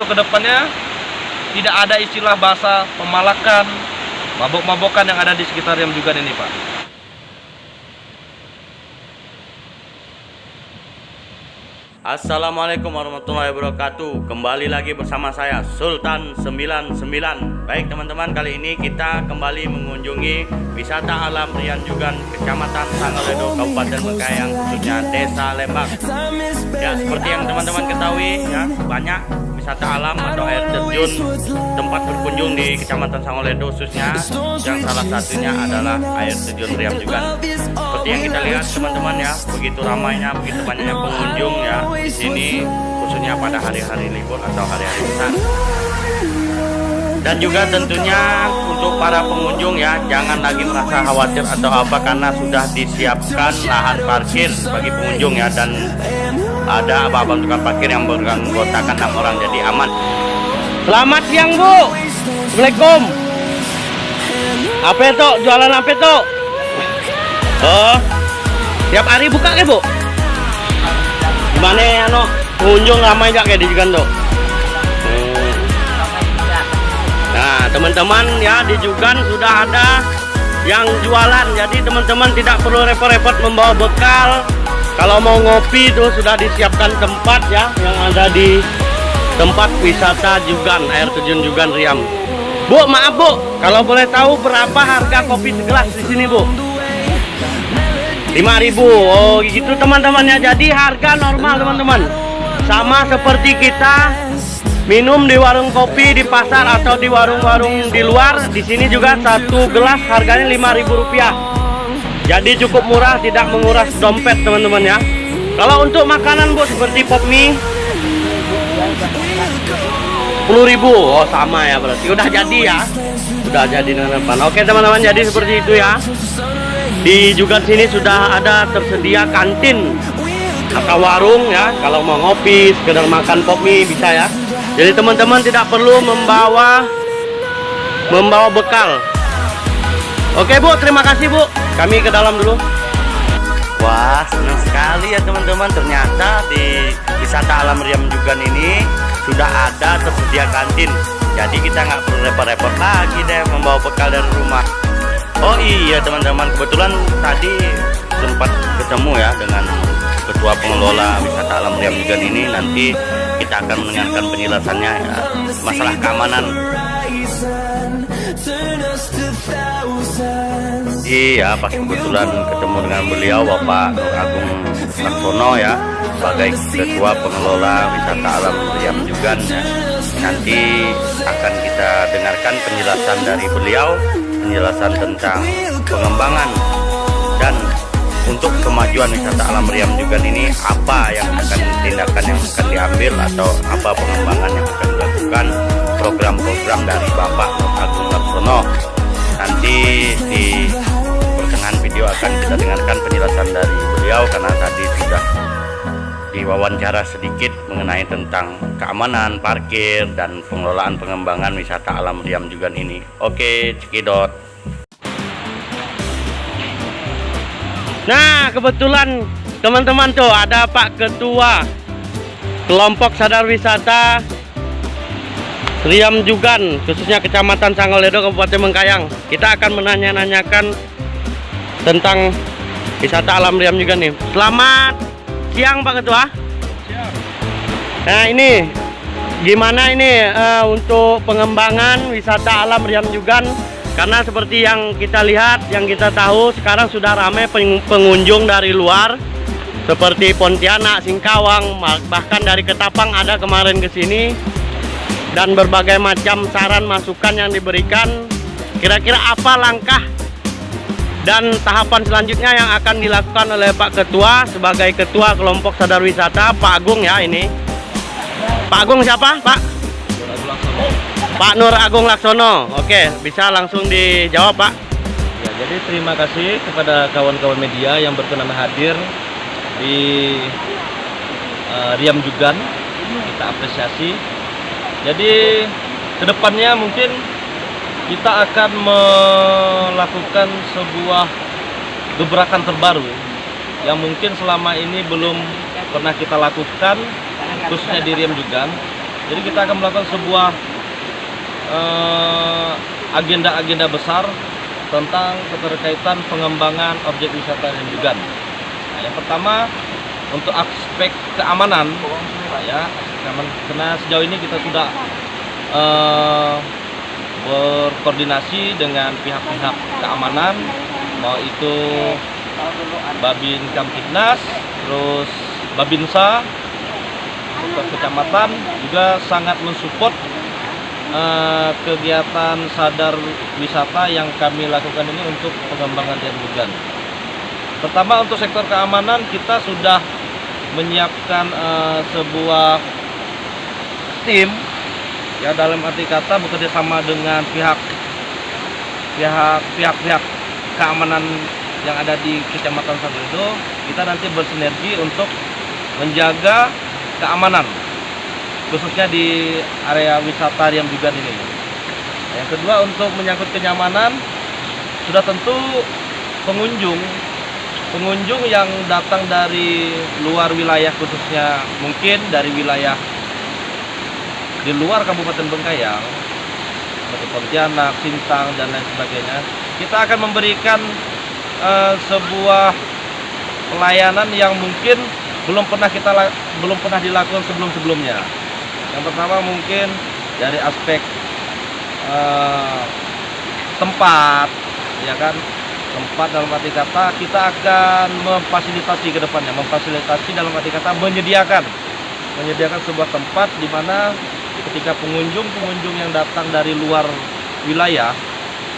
untuk kedepannya tidak ada istilah bahasa pemalakan, mabok-mabokan yang ada di sekitar Riam Jugan ini, Pak. Assalamualaikum warahmatullahi wabarakatuh. Kembali lagi bersama saya Sultan 99. Baik teman-teman, kali ini kita kembali mengunjungi wisata alam Riam Jugan, Kecamatan Sangoledo, Kabupaten Bengkayang, khususnya Desa Lembang. Ya, seperti yang teman-teman ketahui ya, banyak wisata alam atau air terjun tempat berkunjung di Kecamatan Sangoledo, khususnya yang salah satunya adalah air terjun Riam Jugan. Seperti yang kita lihat teman-teman ya, begitu ramainya, begitu banyaknya pengunjung ya di sini, khususnya pada hari-hari libur atau hari-hari besar. Dan juga tentunya untuk para pengunjung ya, jangan lagi merasa khawatir atau apa, karena sudah disiapkan lahan parkir bagi pengunjung ya, dan ada abang-abang tukang parkir yang beranggotakan 6 orang, jadi aman. Selamat siang Bu. Assalamualaikum. Apa itu? Jualan apa itu? Oh, tiap hari buka ya Bu? Gimana ya pengunjung ramai gak kayak di Jugan tuh? Nah teman-teman ya, di Jugan sudah ada yang jualan, jadi teman-teman tidak perlu repot-repot membawa bekal. Kalau mau ngopi tuh sudah disiapkan tempat ya, yang ada di tempat wisata Jugan, air terjun Jugan Riam. Bu, maaf Bu, kalau boleh tahu berapa harga kopi segelas di sini Bu? 5.000. Oh gitu teman-temannya. Jadi harga normal teman-teman, sama seperti kita minum di warung kopi di pasar atau di warung-warung di luar. Di sini juga satu gelas harganya Rp5.000. Jadi cukup murah, tidak menguras dompet teman-teman ya. Kalau untuk makanan Bu, seperti pop mie 10.000. Oh sama ya, berarti udah jadi ya, udah jadi teman-teman. Oke teman-teman, jadi seperti itu ya. Di Jugan sini sudah ada tersedia kantin atau warung ya, kalau mau ngopi, sekedar makan pop mie bisa ya. Jadi teman-teman tidak perlu membawa bekal. Oke Bu, terima kasih Bu. Kami ke dalam dulu. Wah, senang sekali ya teman-teman. Ternyata di wisata alam Riam Jugan ini sudah ada tersedia kantin. Jadi kita nggak perlu repot-repot lagi deh membawa bekal dari rumah. Oh iya teman-teman, kebetulan tadi sempat ketemu ya dengan ketua pengelola wisata alam Riam Jugan ini. Nanti kita akan mendengarkan penjelasannya ya, masalah keamanan. Iya, pas kebetulan ketemu dengan beliau, Bapak Nur Agung Laksono ya, sebagai ketua pengelola wisata alam Riam Jugan ya. Nanti akan kita dengarkan penjelasan dari beliau, penjelasan tentang pengembangan dan untuk kemajuan wisata alam Riam Jugan ini, apa yang akan tindakan yang akan diambil atau apa pengembangan yang akan dilakukan, program-program dari Bapak Nur Agung Laksono. Nanti di pertengahan video akan kita dengarkan penjelasan dari beliau, karena tadi sudah diwawancara sedikit mengenai tentang keamanan, parkir, dan pengelolaan pengembangan wisata alam Riam Jugan ini. Oke, cekidot. Nah, kebetulan teman-teman tuh ada Pak Ketua Kelompok Sadar Wisata Riam Jugan, khususnya Kecamatan Sangoledo, Kabupaten Bengkayang. Kita akan menanya-nanyakan tentang wisata alam Riam Jugan nih. Selamat siang Pak Ketua. Siang. Nah ini gimana ini untuk pengembangan wisata alam Riam Jugan? Karena seperti yang kita lihat, yang kita tahu, sekarang sudah ramai pengunjung dari luar, seperti Pontianak, Singkawang, bahkan dari Ketapang ada kemarin ke sini, dan berbagai macam saran masukan yang diberikan. Kira-kira apa langkah dan tahapan selanjutnya yang akan dilakukan oleh Pak Ketua sebagai Ketua Kelompok Sadar Wisata, Pak Agung ya ini. Pak Agung siapa Pak? Pak Nur Agung Laksono. Oke, bisa langsung dijawab Pak. Ya, jadi terima kasih kepada kawan-kawan media yang berkenan hadir di Riam Jugan. Kita apresiasi. Jadi kedepannya mungkin kita akan melakukan sebuah gebrakan terbaru yang mungkin selama ini belum pernah kita lakukan, khususnya di Riam Jugan. Jadi kita akan melakukan sebuah agenda-agenda besar tentang keterkaitan pengembangan objek wisata Riam Jugan. Nah, yang pertama untuk aspek keamanan, ya, karena sejauh ini kita sudah berkoordinasi dengan pihak-pihak keamanan, mau itu Babin Kamtibnas, terus Babinsa, kecamatan juga sangat mensupport kegiatan sadar wisata yang kami lakukan ini untuk pengembangan Riam Jugan. Pertama, untuk sektor keamanan kita sudah menyiapkan sebuah tim, ya, dalam arti kata bekerja sama dengan pihak keamanan yang ada di Kecamatan Saguredo. Kita nanti bersinergi untuk menjaga keamanan khususnya di area wisata Riam Jugan ini. Yang kedua, untuk menyangkut kenyamanan, sudah tentu pengunjung yang datang dari luar wilayah, khususnya mungkin dari wilayah di luar Kabupaten Bengkayang seperti Pontianak, Sintang dan lain sebagainya, kita akan memberikan sebuah pelayanan yang mungkin belum pernah dilakukan sebelumnya. Yang pertama mungkin dari aspek tempat, ya kan, tempat dalam arti kata kita akan memfasilitasi ke depannya, dalam arti kata menyediakan sebuah tempat di mana ketika pengunjung yang datang dari luar wilayah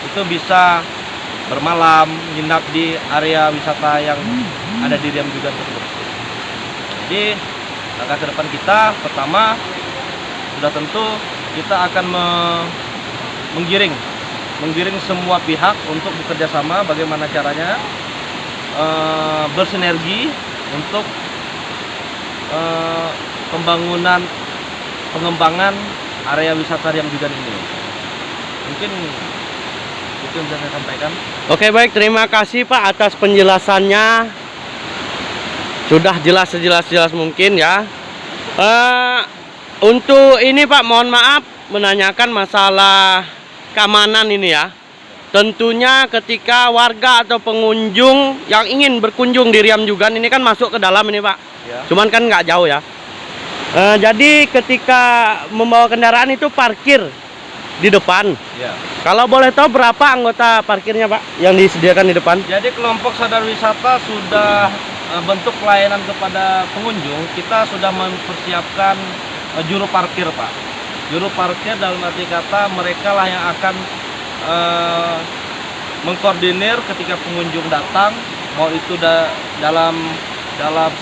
itu bisa bermalam, nginap di area wisata yang ada di Riam Jugan tersebut. Jadi langkah ke depan kita pertama sudah tentu kita akan menggiring semua pihak untuk bekerja sama bagaimana caranya bersinergi untuk pengembangan area wisata Riam Jugan ini. Mungkin itu yang bisa saya sampaikan. Oke, baik, terima kasih Pak atas penjelasannya. Sudah jelas sejelas mungkin ya. Untuk ini Pak, mohon maaf menanyakan masalah keamanan ini ya. Tentunya ketika warga atau pengunjung yang ingin berkunjung di Riam Jugan ini kan masuk ke dalam ini Pak. Ya. Cuman kan nggak jauh ya. Jadi ketika membawa kendaraan itu parkir di depan. Ya. Kalau boleh tahu berapa anggota parkirnya Pak yang disediakan di depan? Jadi kelompok sadar wisata sudah bentuk pelayanan kepada pengunjung. Kita sudah mempersiapkan juru parkir Pak. Juru parkir dalam arti kata mereka lah yang akan mengkoordinir ketika pengunjung datang, mau itu dalam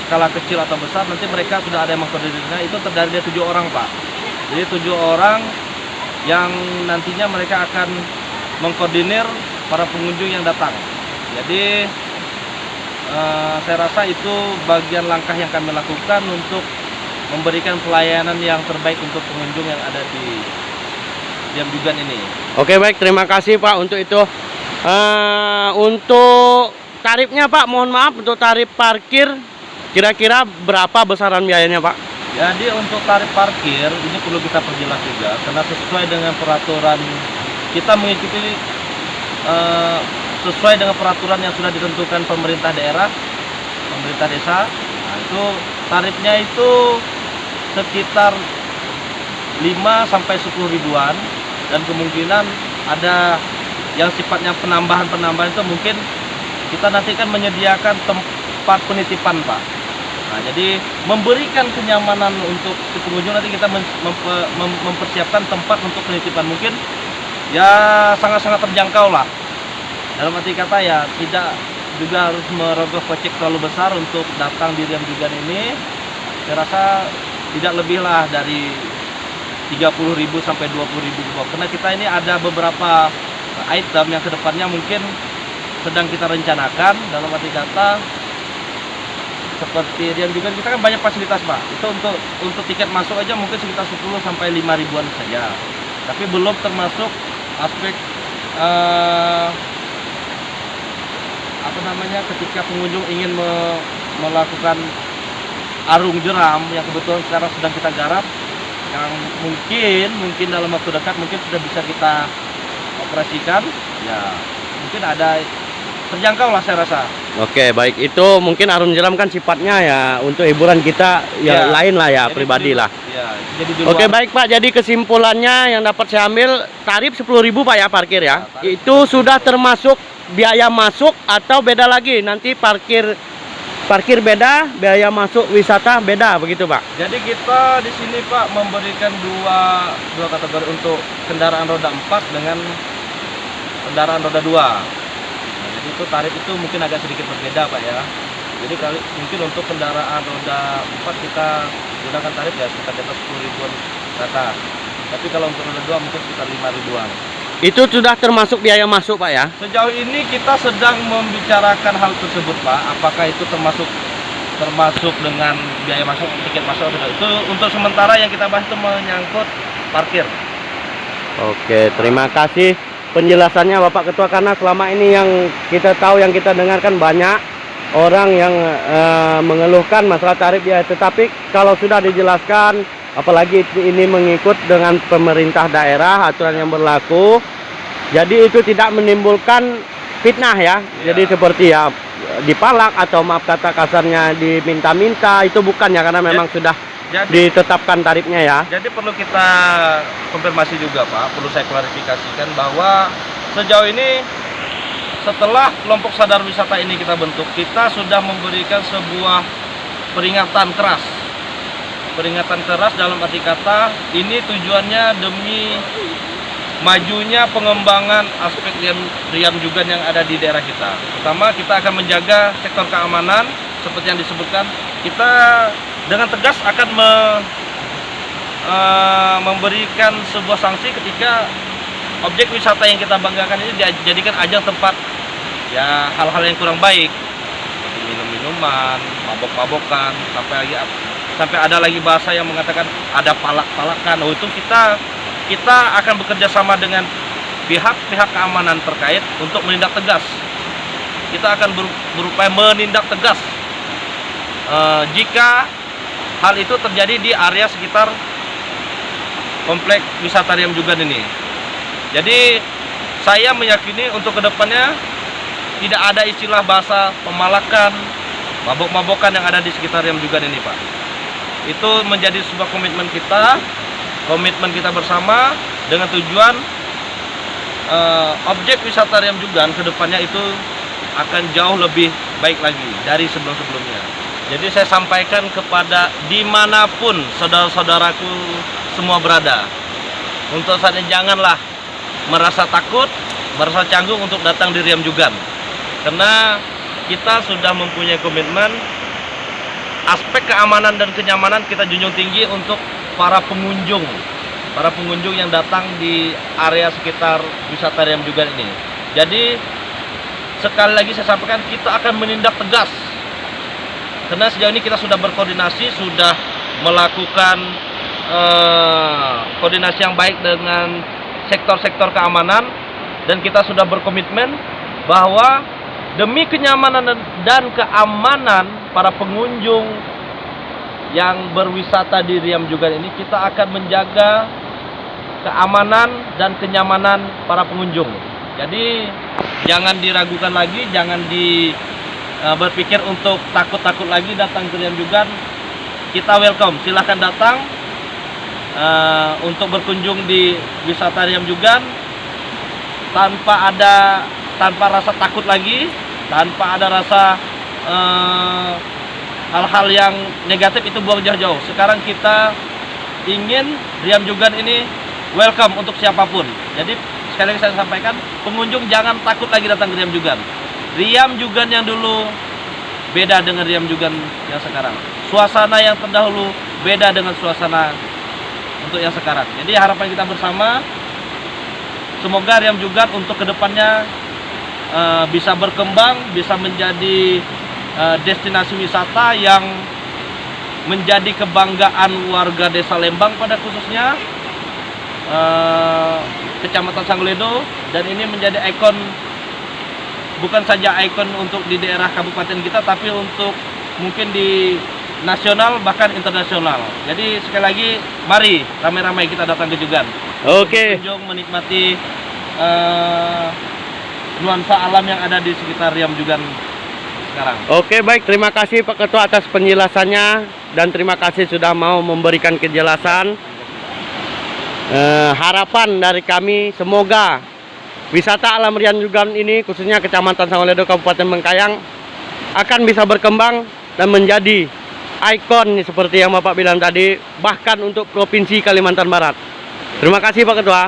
skala kecil atau besar, nanti mereka sudah ada yang mengkoordinirnya. Itu terdiri dari 7 orang Pak. Jadi 7 orang yang nantinya mereka akan mengkoordinir para pengunjung yang datang. Jadi saya rasa itu bagian langkah yang kami lakukan untuk memberikan pelayanan yang terbaik untuk pengunjung yang ada di Riam Jugan ini. Oke, baik, terima kasih Pak untuk itu. Untuk tarifnya Pak, mohon maaf, untuk tarif parkir kira-kira berapa besaran biayanya Pak? Jadi untuk tarif parkir ini perlu kita perjelas juga, karena sesuai dengan peraturan kita mengikuti sesuai dengan peraturan yang sudah ditentukan pemerintah daerah, pemerintah desa. Nah, itu tarifnya itu sekitar 5 sampai 10 ribuan, dan kemungkinan ada yang sifatnya penambahan itu mungkin kita nanti kan menyediakan tempat penitipan Pak. Nah, jadi memberikan kenyamanan untuk si pengunjung, nanti kita mempersiapkan tempat untuk penitipan mungkin ya sangat-sangat terjangkau lah. Dalam arti kata ya tidak juga harus merogoh kocek terlalu besar untuk datang di Riam Jugan ini. Saya rasa tidak lebih lah dari 30.000 sampai 20.000 karena kita ini ada beberapa item yang kedepannya mungkin sedang kita rencanakan. Dalam arti kata seperti Riam Jugan kita kan banyak fasilitas Pak. Itu untuk tiket masuk aja mungkin sekitar 10 sampai 5 ribuan saja. Tapi belum termasuk aspek ketika pengunjung ingin melakukan arung jeram yang kebetulan sekarang sedang kita garap. yang mungkin dalam waktu dekat mungkin sudah bisa kita operasikan. Ya, mungkin ada terjangkau lah saya rasa. Oke, baik. Itu mungkin Arung Jeram kan sifatnya ya untuk hiburan kita ya, lain lah ya, Jadi pribadi lah. Ya, jadi di Oke, luar. baik Pak. Jadi kesimpulannya yang dapat saya ambil tarif 10.000 Pak ya parkir ya. tarif Itu sudah termasuk biaya masuk atau beda lagi? Nanti parkir beda, biaya masuk wisata beda begitu Pak. Jadi kita di sini Pak memberikan dua kategori untuk kendaraan roda 4 dengan kendaraan roda 2. Nah, jadi itu tarif itu mungkin agak sedikit berbeda Pak ya. Jadi mungkin untuk kendaraan roda 4 kita gunakan tarif ya sekitar di atas 10 ribuan ke atas. Tapi kalau untuk roda 2 mungkin sekitar 5 ribuan. Itu sudah termasuk biaya masuk Pak ya? Sejauh ini kita sedang membicarakan hal tersebut Pak. Apakah itu termasuk dengan biaya masuk, tiket masuk atau tidak. Itu untuk sementara yang kita bahas itu menyangkut parkir. Oke, terima kasih penjelasannya Bapak Ketua, karena selama ini yang kita tahu, yang kita dengarkan banyak orang yang mengeluhkan masalah tarif ya. Tetapi kalau sudah dijelaskan, apalagi ini mengikut dengan pemerintah daerah aturan yang berlaku, jadi itu tidak menimbulkan fitnah ya. Jadi seperti ya dipalak atau maaf kata kasarnya diminta-minta, itu bukan ya, karena memang sudah ditetapkan tarifnya ya. Jadi perlu kita konfirmasi juga Pak, perlu saya klarifikasikan bahwa sejauh ini setelah kelompok sadar wisata ini kita bentuk, kita sudah memberikan sebuah peringatan keras. Peringatan keras dalam arti kata ini tujuannya demi majunya pengembangan aspek Riam Jugan yang ada di daerah kita. Pertama, kita akan menjaga sektor keamanan seperti yang disebutkan. Kita dengan tegas akan memberikan sebuah sanksi ketika objek wisata yang kita banggakan ini dijadikan ajang tempat ya hal-hal yang kurang baik, seperti minum-minuman, mabok-mabokan, sampai ada lagi bahasa yang mengatakan ada palak-palakan. Oh, itu kita akan bekerja sama dengan pihak keamanan terkait untuk menindak tegas. Kita akan berupaya menindak tegas jika hal itu terjadi di area sekitar komplek wisata Riam Jugan ini. Jadi saya meyakini untuk kedepannya tidak ada istilah bahasa pemalakan, mabok-mabokan yang ada di sekitar Riam Jugan ini Pak. Itu menjadi sebuah komitmen kita bersama dengan tujuan objek wisata Riam Jugan kedepannya itu akan jauh lebih baik lagi dari sebelum-sebelumnya. Jadi saya sampaikan kepada dimanapun saudara-saudaraku semua berada, untuk saat ini janganlah merasa takut, merasa canggung untuk datang di Riam Jugan, karena kita sudah mempunyai komitmen aspek keamanan dan kenyamanan kita junjung tinggi untuk para pengunjung yang datang di area sekitar wisata Riam Jugan ini. Jadi sekali lagi saya sampaikan, kita akan menindak tegas, karena sejauh ini kita sudah berkoordinasi, sudah melakukan koordinasi yang baik dengan sektor-sektor keamanan, dan kita sudah berkomitmen bahwa demi kenyamanan dan keamanan para pengunjung yang berwisata di Riam Jugan ini, kita akan menjaga keamanan dan kenyamanan para pengunjung. Jadi jangan diragukan lagi, jangan berpikir untuk takut-takut lagi datang ke Riam Jugan. Kita welcome, silahkan datang untuk berkunjung di wisata Riam Jugan tanpa rasa takut lagi, tanpa ada rasa hal-hal yang negatif, itu buang jauh-jauh. Sekarang kita ingin Riam Jugan ini welcome untuk siapapun. Jadi sekali lagi saya sampaikan, pengunjung jangan takut lagi datang ke Riam Jugan. Riam Jugan yang dulu beda dengan Riam Jugan yang sekarang. Suasana yang terdahulu beda dengan suasana untuk yang sekarang. Jadi harapan kita bersama, semoga Riam Jugan untuk kedepannya bisa berkembang, bisa menjadi destinasi wisata yang menjadi kebanggaan warga Desa Lembang pada khususnya Kecamatan Sangoledo, dan ini menjadi ikon, bukan saja ikon untuk di daerah kabupaten kita, tapi untuk mungkin di nasional bahkan internasional. Jadi sekali lagi mari ramai-ramai kita datang ke Jugan. Oke. Berkunjung menikmati nuansa alam yang ada di sekitar Riam Jugan sekarang. Oke, baik, terima kasih Pak Ketua atas penjelasannya dan terima kasih sudah mau memberikan kejelasan. Harapan dari kami semoga wisata alam Riam Jugan ini khususnya Kecamatan Sangoledo Kabupaten Bengkayang akan bisa berkembang dan menjadi ikon seperti yang Bapak bilang tadi, bahkan untuk Provinsi Kalimantan Barat. Terima kasih Pak Ketua.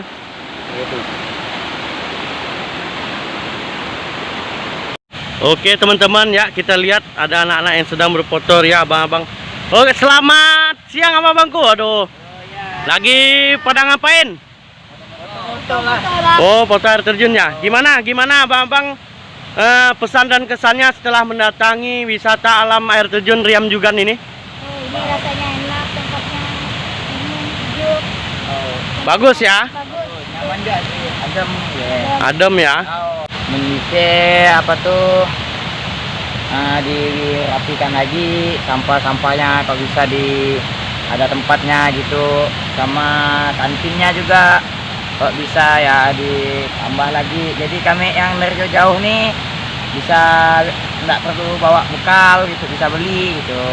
Oke teman-teman ya, kita lihat ada anak-anak yang sedang berfoto ya abang-abang. Oke, selamat siang abang-abangku. Aduh, lagi pada ngapain? Oh, foto air terjun ya. Gimana abang-abang pesan dan kesannya setelah mendatangi wisata alam air terjun Riam Jugan ini? Ini rasanya enak, tempatnya sejuk. Bagus ya? Bagus. Nyaman gak sih? Adem ya. Adem ya? Menyisir apa tuh, dirapikan lagi sampah-sampahnya kalau bisa ada tempatnya gitu, sama kantinnya juga kalau bisa ya ditambah lagi. Jadi kami yang dari jauh-jauh nih bisa nggak perlu bawa bekal gitu, bisa beli gitu.